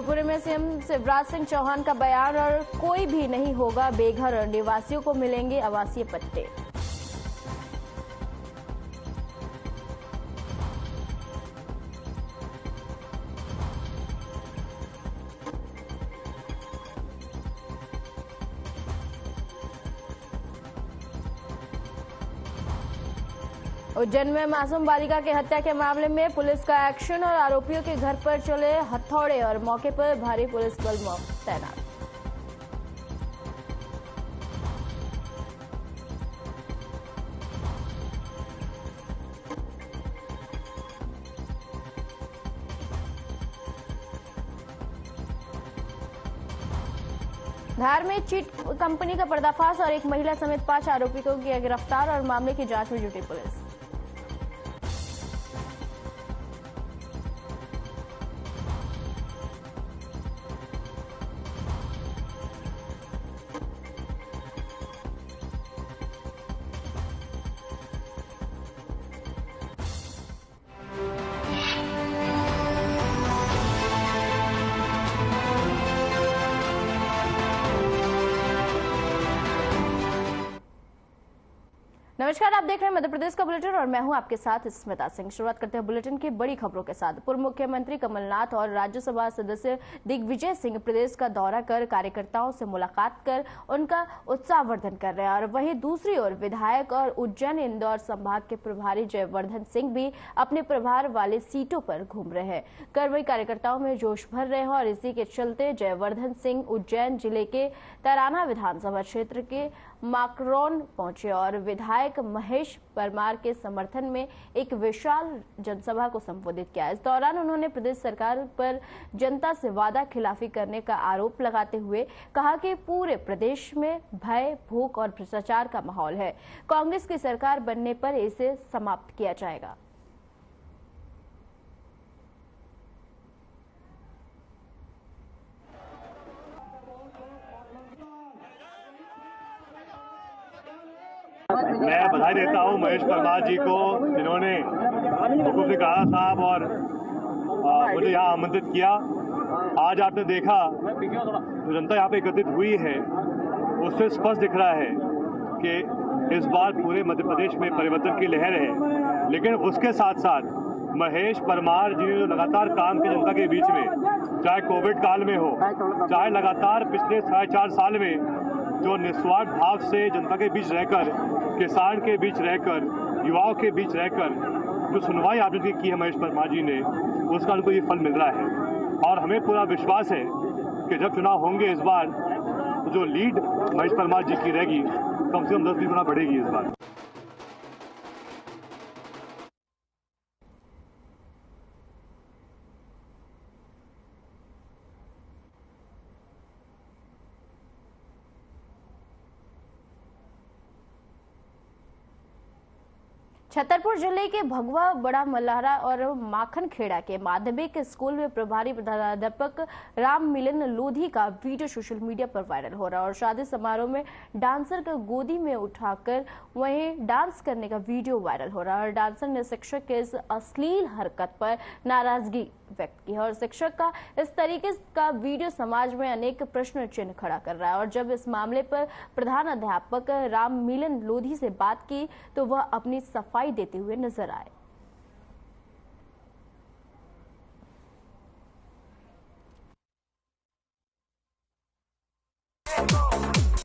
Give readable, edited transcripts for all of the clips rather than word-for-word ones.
शिवपुरी में सीएम शिवराज सिंह चौहान का बयान और कोई भी नहीं होगा बेघर, निवासियों को मिलेंगे आवासीय पट्टे। उज्जैन में मासूम बालिका की हत्या के मामले में पुलिस का एक्शन और आरोपियों के घर पर चले हथौड़े और मौके पर भारी पुलिस बल तैनात। धार में चीट कंपनी का पर्दाफाश और एक महिला समेत 5 आरोपियों को किया गिरफ्तार और मामले की जांच में जुटी पुलिस। नमस्कार, आप देख रहे हैं मध्य प्रदेश का बुलेटिन और मैं हूं आपके साथ स्मिता सिंह। शुरुआत करते हैं बुलेटिन की बड़ी खबरों के साथ। पूर्व मुख्यमंत्री कमलनाथ और राज्यसभा सदस्य दिग्विजय सिंह प्रदेश का दौरा कर कार्यकर्ताओं से मुलाकात कर उनका उत्साहवर्धन कर रहे हैं और वहीं दूसरी ओर विधायक और उज्जैन इंदौर संभाग के प्रभारी जयवर्धन सिंह भी अपने प्रभार वाले सीटों पर घूम रहे हैं। कर वही कार्यकर्ताओं में जोश भर रहे हैं और इसी के चलते जयवर्धन सिंह उज्जैन जिले के तराना विधानसभा क्षेत्र के माकरौन पहुंचे और विधायक महेश परमार के समर्थन में एक विशाल जनसभा को संबोधित किया। इस दौरान उन्होंने प्रदेश सरकार पर जनता से वादा खिलाफी करने का आरोप लगाते हुए कहा कि पूरे प्रदेश में भय, भूख और भ्रष्टाचार का माहौल है। कांग्रेस की सरकार बनने पर इसे समाप्त किया जाएगा। मैं बधाई देता हूं महेश परमार जी को, जिन्होंने मुख्यमंत्री कहा साहब और मुझे यहाँ आमंत्रित किया। आज आपने देखा जो जनता यहाँ पे एकत्रित हुई है, उससे स्पष्ट दिख रहा है कि इस बार पूरे मध्य प्रदेश में परिवर्तन की लहर है। लेकिन उसके साथ साथ महेश परमार जी ने जो लगातार काम किया जनता के बीच में, चाहे कोविड काल में हो, चाहे लगातार पिछले 4.5 साल में जो निस्वार्थ भाव से जनता के बीच रहकर, किसान के बीच रहकर, युवाओं के बीच रहकर जो सुनवाई आपने की है महेश परमार जी ने, उसका उनको ये फल मिल रहा है। और हमें पूरा विश्वास है कि जब चुनाव होंगे इस बार, तो जो लीड महेश परमार जी की रहेगी कम से कम 10-20 गुना बढ़ेगी इस बार। छतरपुर जिले के भगवा, बड़ा मल्हारा और माखनखेड़ा के माध्यमिक स्कूल में प्रभारी प्रधानाध्यापक राम मिलन लोधी का वीडियो सोशल मीडिया पर वायरल हो रहा है और शादी समारोह में डांसर को गोदी में उठाकर वहीं डांस करने का वीडियो वायरल हो रहा है और डांसर ने शिक्षक के इस अश्लील हरकत पर नाराजगी व्यक्त की है और शिक्षक का इस तरीके का वीडियो समाज में अनेक प्रश्न चिन्ह खड़ा कर रहा है। और जब इस मामले पर प्रधान अध्यापक राम मिलन लोधी से बात की तो वह अपनी सफाई देते हुए नजर आए।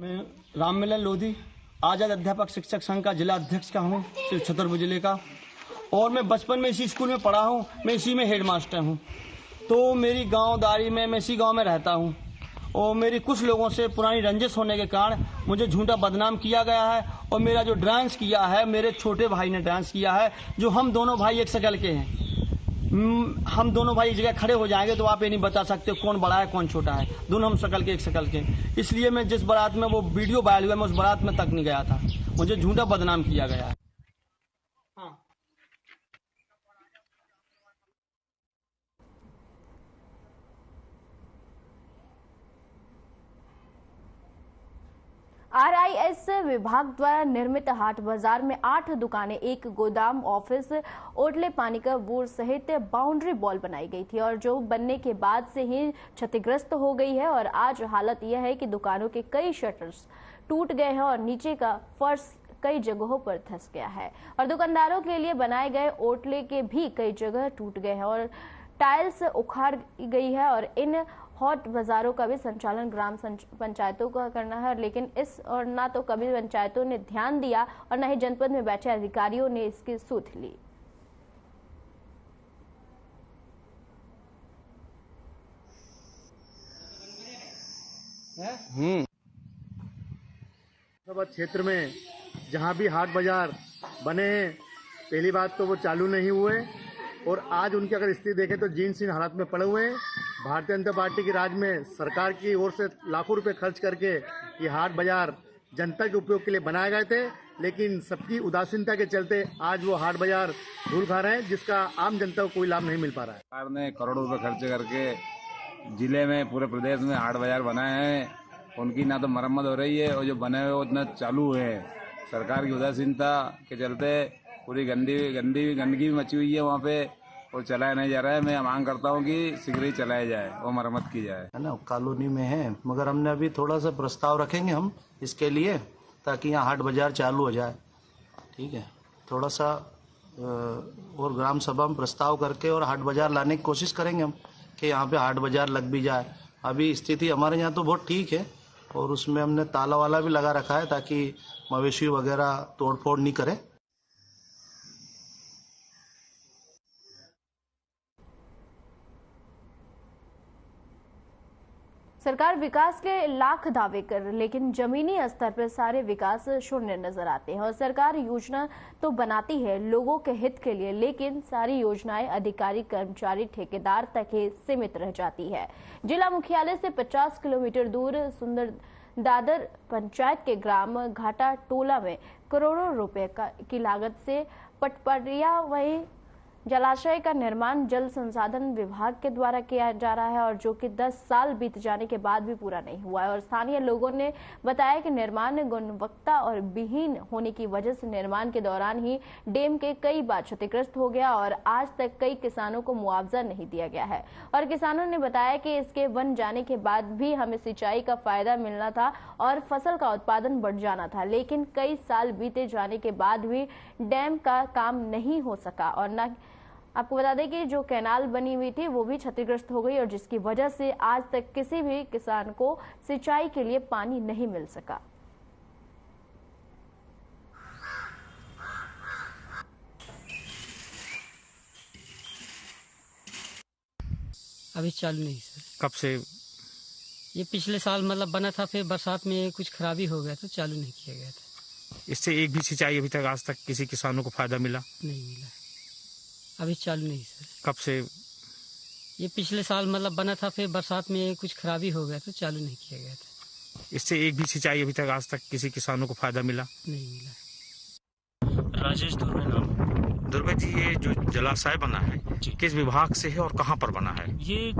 मैं राम मिलन लोधी आजाद अध्यापक शिक्षक संघ का जिला अध्यक्ष का हूँ, छतरपुर जिले का। और मैं बचपन में इसी स्कूल में पढ़ा हूँ, मैं इसी में हेडमास्टर हूँ। तो मेरी गांवदारी में, मैं इसी गांव में रहता हूँ और मेरी कुछ लोगों से पुरानी रंजिश होने के कारण मुझे झूठा बदनाम किया गया है। और मेरा जो डांस किया है, मेरे छोटे भाई ने डांस किया है, जो हम दोनों भाई एक शकल के हैं। हम दोनों भाई एक जगह खड़े हो जाएंगे तो आप ये नहीं बता सकते कौन बड़ा है कौन छोटा है, दोनों हम शकल के एक शकल के। इसलिए मैं जिस बारात में वो वीडियो वायरल हुआ, मैं उस बारात में तक नहीं गया था, मुझे झूठा बदनाम किया गया है। आरआईएस विभाग द्वारा निर्मित हाट बाजार में 8 दुकानें, एक गोदाम, ऑफिस, ओटले पानी का बोर सहित बाउंड्री वॉल बनाई गई थी और जो बनने के बाद से ही क्षतिग्रस्त हो गई है। और आज हालत यह है कि दुकानों के कई शटर्स टूट गए हैं और नीचे का फर्श कई जगहों पर धंस गया है और दुकानदारों के लिए बनाए गए ओटले के भी कई जगह टूट गए हैं और टाइल्स उखाड़ गई है। और इन हॉट बाजारों का भी संचालन ग्राम पंचायतों का करना है, लेकिन इस और ना तो कभी पंचायतों ने ध्यान दिया और न ही जनपद में बैठे अधिकारियों ने इसकी सूध ली। क्षेत्र में जहां भी हाट बाजार बने हैं, पहली बात तो वो चालू नहीं हुए और आज उनकी अगर स्थिति देखें तो जीर्ण हालत में पड़े हुए हैं। भारतीय जनता पार्टी के राज में सरकार की ओर से लाखों रुपए खर्च करके ये हाट बाजार जनता के उपयोग के लिए बनाए गए थे, लेकिन सबकी उदासीनता के चलते आज वो हाट बाजार धूल खा रहे हैं, जिसका आम जनता को कोई लाभ नहीं मिल पा रहा है। सरकार ने करोड़ों रुपए खर्च करके जिले में, पूरे प्रदेश में हाट बाजार बनाए हैं, उनकी ना तो मरम्मत हो रही है और जो बने हुए उतना चालू हुए हैं। सरकार की उदासीनता के चलते पूरी गंदगी भी मची हुई है वहाँ पे और चलाया नहीं जा रहा है। मैं मांग करता हूँ कि शीघ्र ही चलाया जाए और मरम्मत की जाए। है ना, कॉलोनी में है, मगर हमने अभी थोड़ा सा प्रस्ताव रखेंगे हम इसके लिए, ताकि यहाँ हाट बाजार चालू हो जाए। ठीक है, थोड़ा सा और ग्राम सभा में प्रस्ताव करके और हाट बाजार लाने की कोशिश करेंगे हम कि यहाँ पे हाट बाजार लग भी जाए। अभी स्थिति हमारे यहाँ तो बहुत ठीक है और उसमें हमने ताला वाला भी लगा रखा है ताकि मवेशी वगैरह तोड़फोड़ नहीं करे। सरकार विकास के लाख दावे कर लेकिन जमीनी स्तर पर सारे विकास शून्य नजर आते हैं और सरकार योजना तो बनाती है लोगों के हित के लिए, लेकिन सारी योजनाएं अधिकारी, कर्मचारी, ठेकेदार तक ही सीमित रह जाती है। जिला मुख्यालय से 50 किलोमीटर दूर सुंदर दादर पंचायत के ग्राम घाटा टोला में करोड़ों रुपए की लागत से पटपरिया वही जलाशय का निर्माण जल संसाधन विभाग के द्वारा किया जा रहा है और जो कि 10 साल बीत जाने के बाद भी पूरा नहीं हुआ है। और स्थानीय लोगों ने बताया कि निर्माण गुणवत्ता और विहीन होने की वजह से निर्माण के दौरान ही डैम के कई बार क्षतिग्रस्त हो गया और आज तक कई किसानों को मुआवजा नहीं दिया गया है। और किसानों ने बताया कि इसके बन जाने के बाद भी हमें सिंचाई का फायदा मिलना था और फसल का उत्पादन बढ़ जाना था, लेकिन कई साल बीते जाने के बाद भी डैम का काम नहीं हो सका और न आपको बता दें कि जो कैनाल बनी हुई थी वो भी क्षतिग्रस्त हो गई और जिसकी वजह से आज तक किसी भी किसान को सिंचाई के लिए पानी नहीं मिल सका। अभी चालू नहीं सर। कब से? ये पिछले साल मतलब बना था, फिर बरसात में कुछ खराबी हो गया तो चालू नहीं किया गया था। इससे एक भी सिंचाई अभी तक आज तक किसी किसानों को फायदा मिला नहीं मिला, अभी चालू नहीं सर। कब से? ये पिछले साल मतलब बना था, फिर बरसात में कुछ खराबी हो गया तो चालू नहीं किया गया था। इससे एक भी सिंचाई अभी तक आज तक किसी किसानों को फायदा मिला नहीं मिला। राजेश धुर्वे नाम। दुर्गा जी, ये जो जलाशय बना है किस विभाग से है और कहाँ पर बना है? ये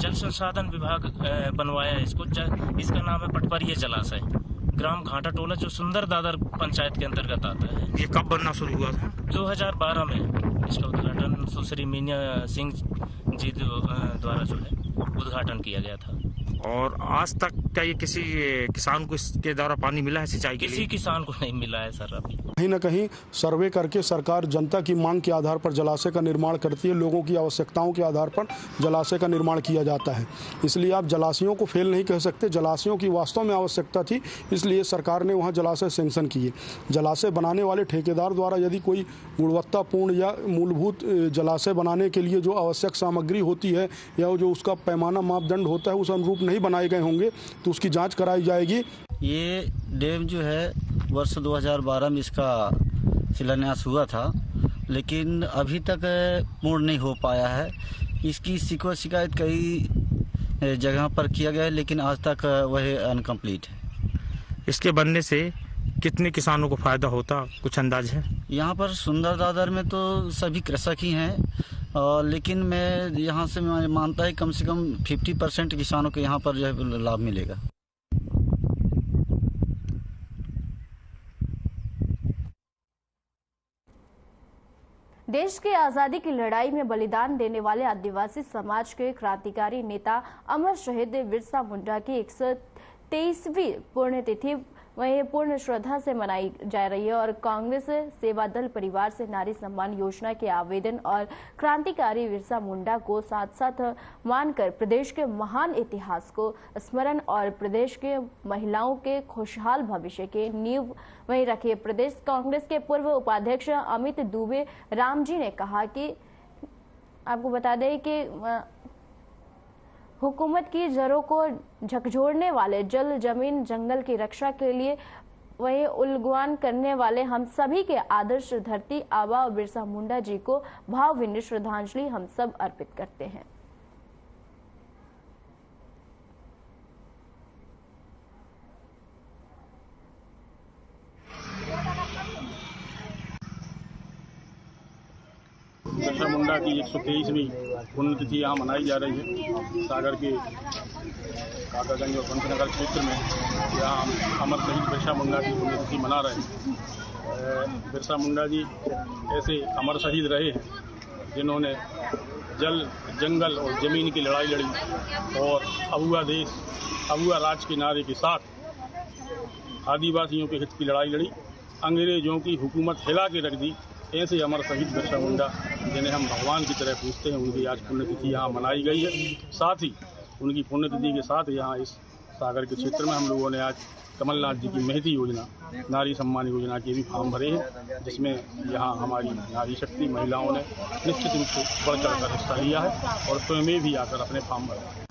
जल संसाधन विभाग बनवाया है इसको। इसका नाम है पटपरिया जलाशय, ग्राम घाटा टोला, जो सुंदर दादर पंचायत के अंतर्गत आता है। ये कब बनना शुरू हुआ था? 2012 में इसका उद्घाटन सुश्री मीना सिंह जी द्वारा जो है उद्घाटन किया गया था। और आज तक क्या ये किसी किसान को इसके द्वारा पानी मिला है सिंचाई के लिए? किसी किसान को नहीं मिला है सर। अभी कहीं न कहीं सर्वे करके सरकार जनता की मांग के आधार पर जलाशय का निर्माण करती है, लोगों की आवश्यकताओं के आधार पर जलाशय का निर्माण किया जाता है। इसलिए आप जलाशयों को फेल नहीं कह सकते, जलाशयों की वास्तव में आवश्यकता थी, इसलिए सरकार ने वहाँ जलाशय सैंक्शन किए। जलाशय बनाने वाले ठेकेदार द्वारा यदि कोई गुणवत्तापूर्ण या मूलभूत जलाशय बनाने के लिए जो आवश्यक सामग्री होती है या जो उसका पैमाना मापदंड होता है उस अनुरूप नहीं बनाए गए होंगे तो उसकी जाँच कराई जाएगी। ये डैम जो है वर्ष 2012 में इसका शिलान्यास हुआ था, लेकिन अभी तक पूर्ण नहीं हो पाया है। इसकी शिकायत कई जगह पर किया गया है, लेकिन आज तक वह अनकम्प्लीट है। इसके बनने से कितने किसानों को फायदा होता, कुछ अंदाज है? यहाँ पर सुंदर दादर में तो सभी कृषक ही हैं, लेकिन मैं यहाँ से मानता है कम से कम 50% किसानों को यहाँ पर जो है लाभ मिलेगा। देश की आजादी की लड़ाई में बलिदान देने वाले आदिवासी समाज के क्रांतिकारी नेता अमर शहीद बिरसा मुंडा की 123वीं पुण्यतिथि वहीं पूर्ण श्रद्धा से मनाई जा रही है और कांग्रेस सेवा दल परिवार से नारी सम्मान योजना के आवेदन और क्रांतिकारी बिरसा मुंडा को साथ साथ मानकर प्रदेश के महान इतिहास को स्मरण और प्रदेश के महिलाओं के खुशहाल भविष्य के नींव वहीं रखी। प्रदेश कांग्रेस के पूर्व उपाध्यक्ष अमित दुबे राम जी ने कहा कि आपको बता दें कि हुकूमत की जड़ों को झकझोरने वाले जल जमीन जंगल की रक्षा के लिए वही उल्लंघन करने वाले हम सभी के आदर्श धरती आबा और बिरसा मुंडा जी को भावभीनी श्रद्धांजलि हम सब अर्पित करते हैं। बिरसा मुंडा की 123वीं पुण्यतिथि यहाँ मनाई जा रही है। सागर के काकागंज और पंतनगर क्षेत्र में यहाँ हम अमर शहीद बिरसा मुंडा की पुण्यतिथि मना रहे हैं। बिरसा मुंडा जी ऐसे अमर शहीद रहे हैं जिन्होंने जल जंगल और ज़मीन की लड़ाई लड़ी और अबुआ देश अबुआ राज के नारे के साथ आदिवासियों के हित की लड़ाई लड़ी, अंग्रेजों की हुकूमत हिला के रख दी। ऐसे अमर शहीद बिरसा मुंडा जिन्हें हम भगवान की तरह पूजते हैं, उनकी आज पुण्यतिथि यहाँ मनाई गई है। साथ ही उनकी पुण्यतिथि के साथ यहाँ इस सागर के क्षेत्र में हम लोगों ने आज कमलनाथ जी की महती योजना नारी सम्मान योजना के भी फॉर्म भरे हैं, जिसमें यहाँ हमारी नारी शक्ति महिलाओं ने निश्चित रूप से बढ़ चढ़ कर हिस्सा लिया है और स्वयं भी आकर अपने फॉर्म भरे।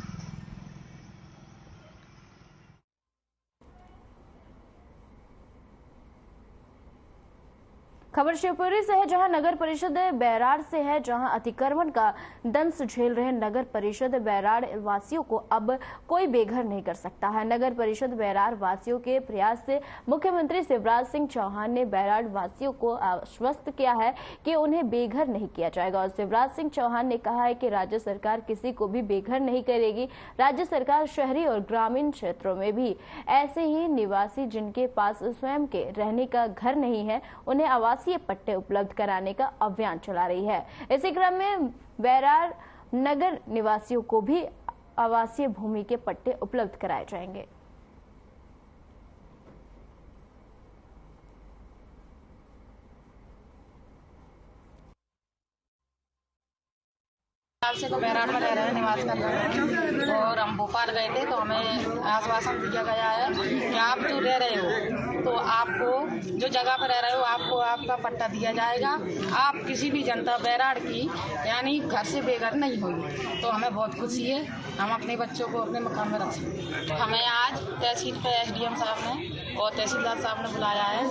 खबर शिवपुरी से है, जहां नगर परिषद बैराड़ से है, जहां अतिक्रमण का दंश झेल रहे नगर परिषद बैराड़ वासियों को अब कोई बेघर नहीं कर सकता है। नगर परिषद बैराड़ वासियों के प्रयास से मुख्यमंत्री शिवराज सिंह चौहान ने बैराड़ वासियों को आश्वस्त किया है कि उन्हें बेघर नहीं किया जाएगा और शिवराज सिंह चौहान ने कहा है कि राज्य सरकार किसी को भी बेघर नहीं करेगी। राज्य सरकार शहरी और ग्रामीण क्षेत्रों में भी ऐसे ही निवासी जिनके पास स्वयं के रहने का घर नहीं है, उन्हें आवासीय पट्टे उपलब्ध कराने का अभियान चला रही है। इसी क्रम में बैराड़ नगर निवासियों को भी आवासीय भूमि के पट्टे उपलब्ध कराए जाएंगे। से तो बैराड़ में रह रहे निवास कर रहे हैं और हम भोपाल गए थे तो हमें आश्वासन दिया गया है कि आप जो रह रहे हो तो आपको जो जगह पर रह रहे हो आपको आपका पट्टा दिया जाएगा। आप किसी भी जनता बैराड़ की यानी घर से बेघर नहीं होगी। तो हमें बहुत खुशी है, हम अपने बच्चों को अपने मकान में रखें। हमें आज तहसील पे एसडीएम साहब ने और तहसीलदार साहब ने बुलाया है,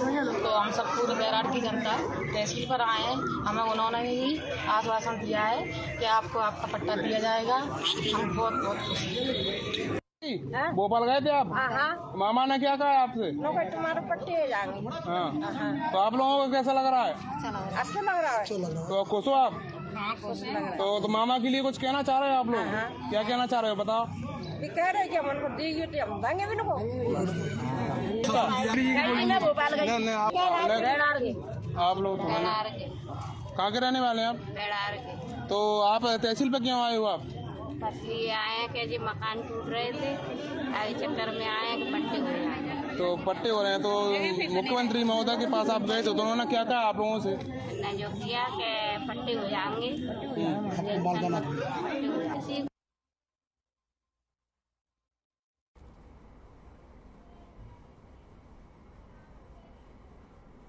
तो हम सब पूरे बैराड़ की जनता तहसील पर आए हैं। हमें उन्होंने ही आश्वासन दिया है कि आपको आपका पट्टा दिया जाएगा। हम बहुत बहुत खुशी हैं। भोपाल गए थे आप? हाँ। मामा ने क्या कहा आपसे? तुम्हारे पट्टे जाएंगे। हाँ। तो आप लोगों को कैसा लग रहा है? अच्छा लग रहा है। तो खुश हो आप? हाँ, खुश लग रहा है। तो मामा के लिए कुछ कहना चाह रहे हो आप लोग? क्या कहना चाह रहे हो बताओ? कह रहे कि हम देंगे तो हम देंगे भी आप लोग कहाँ के रहने वाले हैं आप? तो आप तहसील पे क्यों आए हो आप? इसलिए आए हैं कि जी मकान टूट रहे थे, आई चक्कर में आए हैं कि पट्टे हो रहे हैं। तो पट्टे हो रहे हैं, तो मुख्यमंत्री महोदय के पास आप गए तो उन्होंने क्या कहा आप लोगों से? जो किया कि पट्टे हो जाएंगे।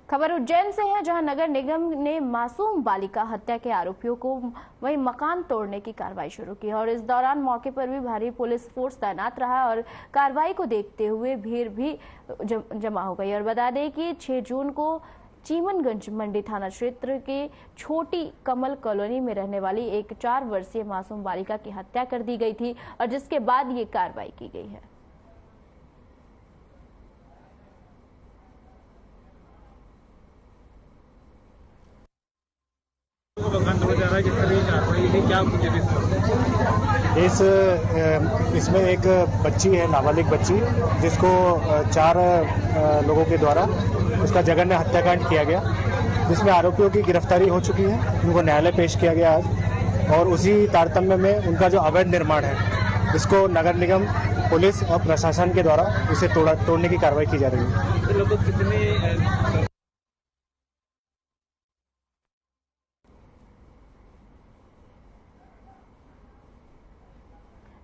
खबर उज्जैन से है, जहां नगर निगम ने मासूम बालिका हत्या के आरोपियों को वहीं मकान तोड़ने की कार्रवाई शुरू की और इस दौरान मौके पर भी भारी पुलिस फोर्स तैनात रहा और कार्रवाई को देखते हुए भीड़ भी जमा हो गई। और बता दें कि 6 जून को चीमनगंज मंडी थाना क्षेत्र के छोटी कमल कॉलोनी में रहने वाली एक 4 वर्षीय मासूम बालिका की हत्या कर दी गई थी और जिसके बाद ये कार्रवाई की गई है। इसमें एक बच्ची है, नाबालिग बच्ची, जिसको 4 लोगों के द्वारा उसका जघन्य हत्याकांड किया गया जिसमें आरोपियों की गिरफ्तारी हो चुकी है, उनको न्यायालय पेश किया गया आज, और उसी तारतम्य में उनका जो अवैध निर्माण है इसको नगर निगम, पुलिस और प्रशासन के द्वारा इसे तोड़ने की कार्रवाई की जा रही है। लगभग कितने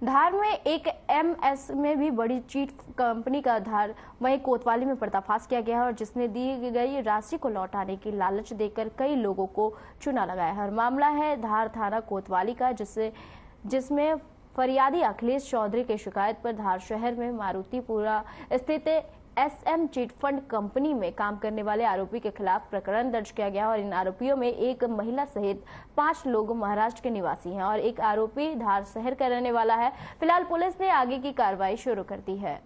धार में एक एमएस में भी बड़ी चीट कंपनी का धार वहीं कोतवाली में पर्दाफाश किया गया है, और जिसने दी गई राशि को लौटाने की लालच देकर कई लोगों को चूना लगाया है। और मामला है धार थाना कोतवाली का, जिसमें फरियादी अखिलेश चौधरी की शिकायत पर धार शहर में मारुतिपुरा स्थित एसएम चिट फंड कंपनी में काम करने वाले आरोपी के खिलाफ प्रकरण दर्ज किया गया, और इन आरोपियों में एक महिला सहित 5 लोग महाराष्ट्र के निवासी हैं और एक आरोपी धार शहर का रहने वाला है। फिलहाल पुलिस ने आगे की कार्रवाई शुरू कर दी है।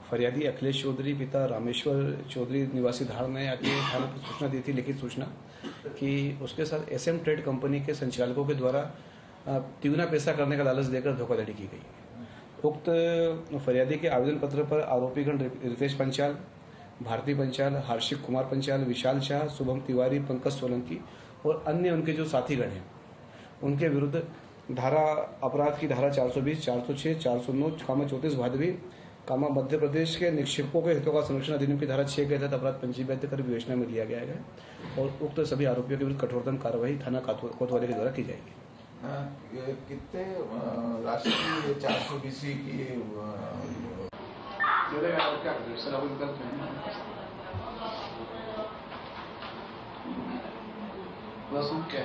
फरियादी अखिलेश चौधरी पिता रामेश्वर चौधरी निवासी धार ने आके थाने पर सूचना दी थी, लिखित सूचना, कि उसके साथ एसएम ट्रेड कंपनी के संचालकों के द्वारा तिगुना पैसा करने का लालच देकर धोखाधड़ी की गई। उक्त फरियादी के आवेदन पत्र पर आरोपीगण रितेश पंचाल, भारती पंचाल, हर्षिक कुमार पंचाल, विशाल शाह, शुभम तिवारी, पंकज सोलंकी और अन्य उनके जो साथीगण हैं उनके विरुद्ध धारा अपराध की धारा 420, 406, 409, 34 भादवी कामा मध्य प्रदेश के निक्षेपकों के हितों का संरक्षण अधिनियम की धारा 6 के तहत अपराध पंजीबद्ध कर विवेचना में लिया गया है और उक्त सभी आरोपियों के विरुद्ध कठोरतम कार्रवाई थाना कोतवाली के द्वारा की जाएगी। कितने राशि की 420 की क्या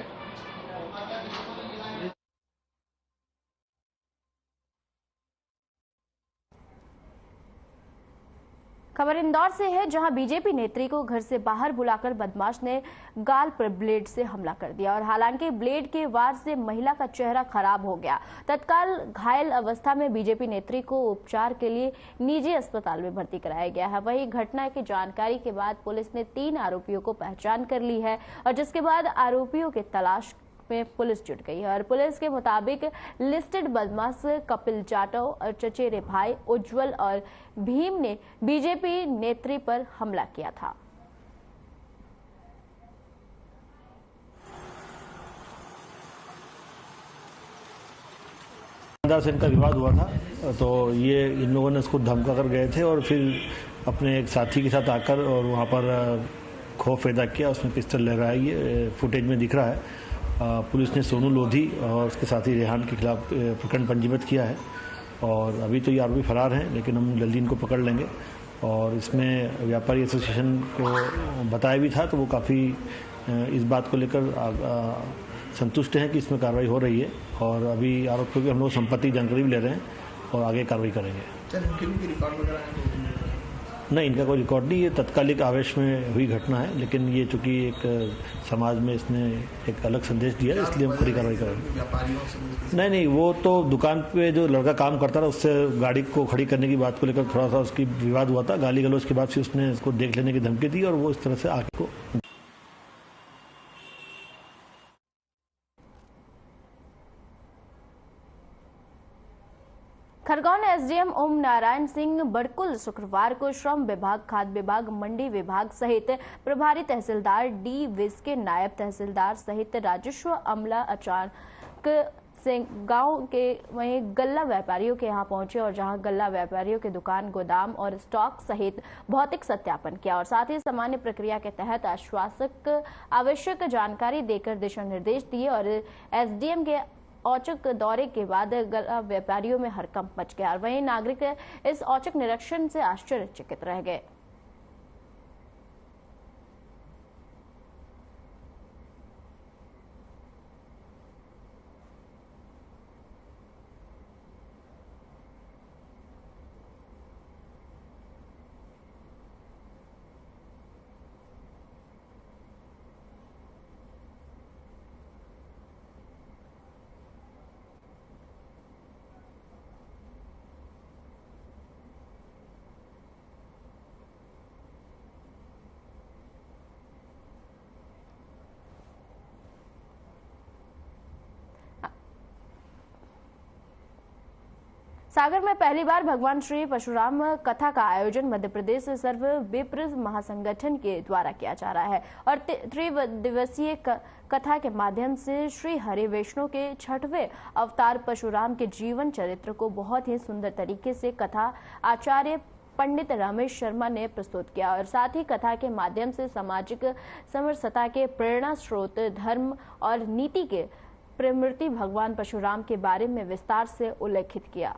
खबर इंदौर से है, जहां बीजेपी नेत्री को घर से बाहर बुलाकर बदमाश ने गाल पर ब्लेड से हमला कर दिया, और हालांकि ब्लेड के वार से महिला का चेहरा खराब हो गया। तत्काल घायल अवस्था में बीजेपी नेत्री को उपचार के लिए निजी अस्पताल में भर्ती कराया गया है। वहीं घटना की जानकारी के बाद पुलिस ने 3 आरोपियों को पहचान कर ली है, और जिसके बाद आरोपियों की तलाश में पुलिस जुट गई है। और पुलिस के मुताबिक लिस्टेड बदमाश कपिल जाटव और चचेरे भाई उज्जवल और भीम ने बीजेपी नेत्री पर हमला किया था। से इनका विवाद हुआ था, तो ये इन लोगों ने इसको धमका कर गए थे और फिर अपने एक साथी के साथ आकर और वहाँ पर खौफ पैदा किया। उसमें पिस्टल लगा है, ये फुटेज में दिख रहा है। पुलिस ने सोनू लोधी और उसके साथी रेहान के खिलाफ प्रकरण पंजीबद्ध किया है, और अभी तो ये आरोपी फरार हैं, लेकिन हम जल्दी इनको पकड़ लेंगे। और इसमें व्यापारी एसोसिएशन को बताया भी था, तो वो काफ़ी इस बात को लेकर संतुष्ट हैं कि इसमें कार्रवाई हो रही है, और अभी आरोपियों की हम लोग संपत्ति जानकारी भी ले रहे हैं और आगे कार्रवाई करेंगे। नहीं, इनका कोई रिकॉर्ड नहीं, ये तत्कालिक आवेश में हुई घटना है, लेकिन ये चूंकि एक समाज में इसने एक अलग संदेश दिया, इसलिए हम पूरी कार्रवाई करेंगे। नहीं, वो तो दुकान पे जो लड़का काम करता था उससे गाड़ी को खड़ी करने की बात को लेकर थोड़ा सा उसकी विवाद हुआ था। गाली गलौज के बाद फिर उसने इसको देख लेने की धमकी दी और वो इस तरह से आगे को खरगोन एसडीएम ओम नारायण सिंह बड़कुल शुक्रवार को श्रम विभाग, खाद्य विभाग, मंडी विभाग सहित प्रभारी तहसीलदार डी विस के नायब तहसीलदार सहित राजस्व अमला अचानक से गांव के वहीं गल्ला व्यापारियों के यहां पहुंचे, और जहां गल्ला व्यापारियों के दुकान, गोदाम और स्टॉक सहित भौतिक सत्यापन किया, और साथ ही सामान्य प्रक्रिया के तहत आवश्यक जानकारी देकर दिशा निर्देश दिए। और एसडीएम के औचक दौरे के बाद व्यापारियों में हड़कंप मच गया, और वहीं नागरिक इस औचक निरीक्षण से आश्चर्यचकित रह गए। सागर में पहली बार भगवान श्री परशुराम कथा का आयोजन मध्य प्रदेश सर्व विप्र महासंगठन के द्वारा किया जा रहा है और त्रिदिवसीय कथा के माध्यम से श्री हरि वैष्णव के 6वें अवतार परशुराम के जीवन चरित्र को बहुत ही सुंदर तरीके से कथा आचार्य पंडित रमेश शर्मा ने प्रस्तुत किया और साथ ही कथा के माध्यम से सामाजिक समरसता के प्रेरणा स्रोत धर्म और नीति के प्रमूर्ति भगवान परशुराम के बारे में विस्तार से उल्लेखित किया।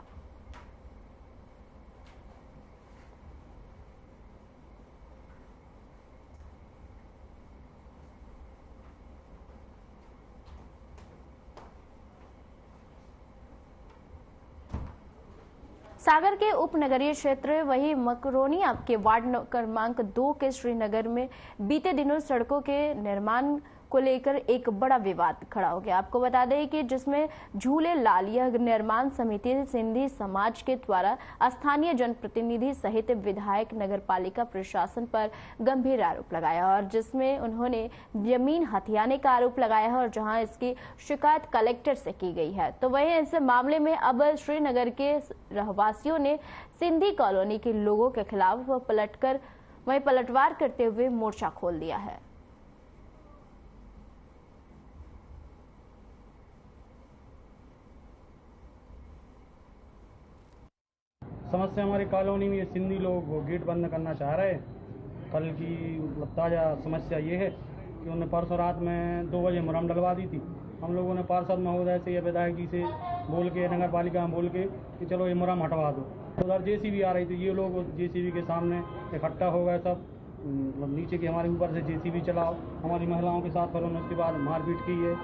सागर के उपनगरीय क्षेत्र वही मकरोनिया के वार्ड क्रमांक 2 के श्रीनगर में बीते दिनों सड़कों के निर्माण को लेकर एक बड़ा विवाद खड़ा हो गया। आपको बता दें कि जिसमें झूले लाल यह निर्माण समिति सिंधी समाज के द्वारा स्थानीय जनप्रतिनिधि सहित विधायक नगरपालिका प्रशासन पर गंभीर आरोप लगाया और जिसमें उन्होंने जमीन हथियाने का आरोप लगाया है और जहां इसकी शिकायत कलेक्टर से की गई है। तो वहीं इस मामले में अब श्रीनगर के रहवासियों ने सिंधी कॉलोनी के लोगों के खिलाफ पलटवार करते हुए मोर्चा खोल दिया है। समस्या हमारी कॉलोनी में सिंधी लोग वो गेट बंद करना चाह रहे हैं। कल की ताज़ा समस्या ये है कि उन्होंने परसों रात में 2 बजे मुरम डलवा दी थी। हम लोगों ने पार्षद महोदय से या विधायक जी से बोल के नगर पालिका में बोल के कि चलो ये मुरम हटवा दो। उधर जेसीबी आ रही थी, ये लोग जेसीबी के सामने इकट्ठा हो गए सब, मतलब नीचे की हमारे ऊपर से जेसीबी चलाओ हमारी महिलाओं के साथ, पर उन्होंने उसके बाद मारपीट की है।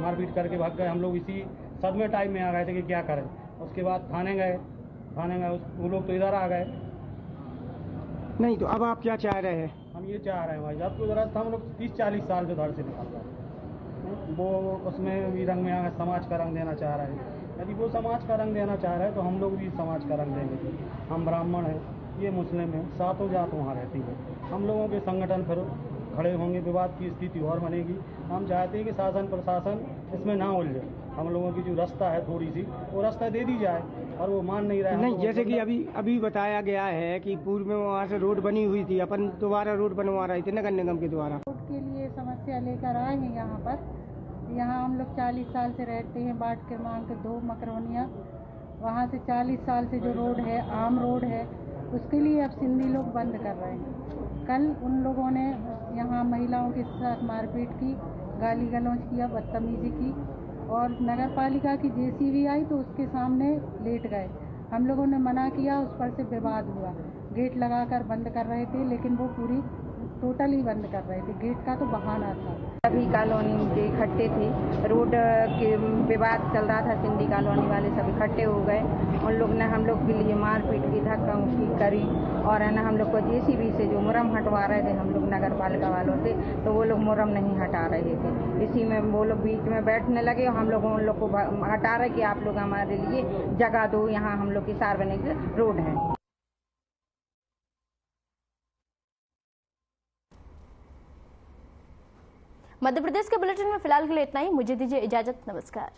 मारपीट करके भाग गए। हम लोग इसी सदमे टाइम में आ गए थे कि क्या करें। उसके बाद थाने गए, वो लोग तो इधर आ गए। नहीं तो अब आप क्या चाह रहे हैं? हम ये चाह रहे हैं भाई, जब उधर हम लोग 30-40 साल से उधर से निकल रहे हैं, वो उसमें भी रंग में आ गए, समाज का रंग देना चाह रहे हैं। यदि वो समाज का रंग देना चाह रहे हैं तो हम लोग भी समाज का रंग देंगे। हम ब्राह्मण हैं, ये मुस्लिम है, सातों जात वहाँ रहती है। हम लोगों के संगठन फिर खड़े होंगे, विवाद की स्थिति और बनेगी। हम चाहते हैं कि शासन प्रशासन इसमें ना उलझे। हम लोगों की जो रास्ता है थोड़ी सी वो रास्ता दे दी जाए और वो मान नहीं रहे। नहीं, जैसे कि अभी बताया गया है कि पूर्व में वहाँ से रोड बनी हुई थी, अपन दोबारा रोड बनवा रहे थे नगर निगम के द्वारा। रोड के लिए समस्या लेकर आए हैं यहाँ पर। यहाँ हम लोग 40 साल से रहते हैं, वार्ड क्रमांक 2 मकरोनिया। वहाँ से 40 साल से जो रोड है आम रोड है, उसके लिए अब सिंधी लोग बंद कर रहे हैं। कल उन लोगों ने यहाँ महिलाओं के साथ मारपीट की, गाली गलौज किया, बदतमीजी की और नगर पालिका की जेसीबी आई तो उसके सामने लेट गए। हम लोगों ने मना किया, उस पर से विवाद हुआ। गेट लगाकर बंद कर रहे थे लेकिन वो पूरी टोटली बंद कर रहे थे। गेट का तो बहाना था। सभी कॉलोनी के इकट्ठे थे, रोड के विवाद चल रहा था, सिंधी कॉलोनी वाले सब इकट्ठे हो गए। उन लोग ने हम लोग के लिए मारपीट की, धक्का मुक्की करी और है ना हम लोग को जेसीबी से जो मुरम हटवा रहे थे हम लोग नगर पालिका वालों से, तो वो लोग मुरम नहीं हटा रहे थे। इसी में वो लोग बीच में बैठने लगे और हम लोग उन लोग को हटा रहे कि आप लोग हमारे लिए जगह दो, यहाँ हम लोग की सार्वजनिक रोड है। मध्य प्रदेश के बुलेटिन में फिलहाल के लिए इतना ही। मुझे दीजिए इजाजत। नमस्कार।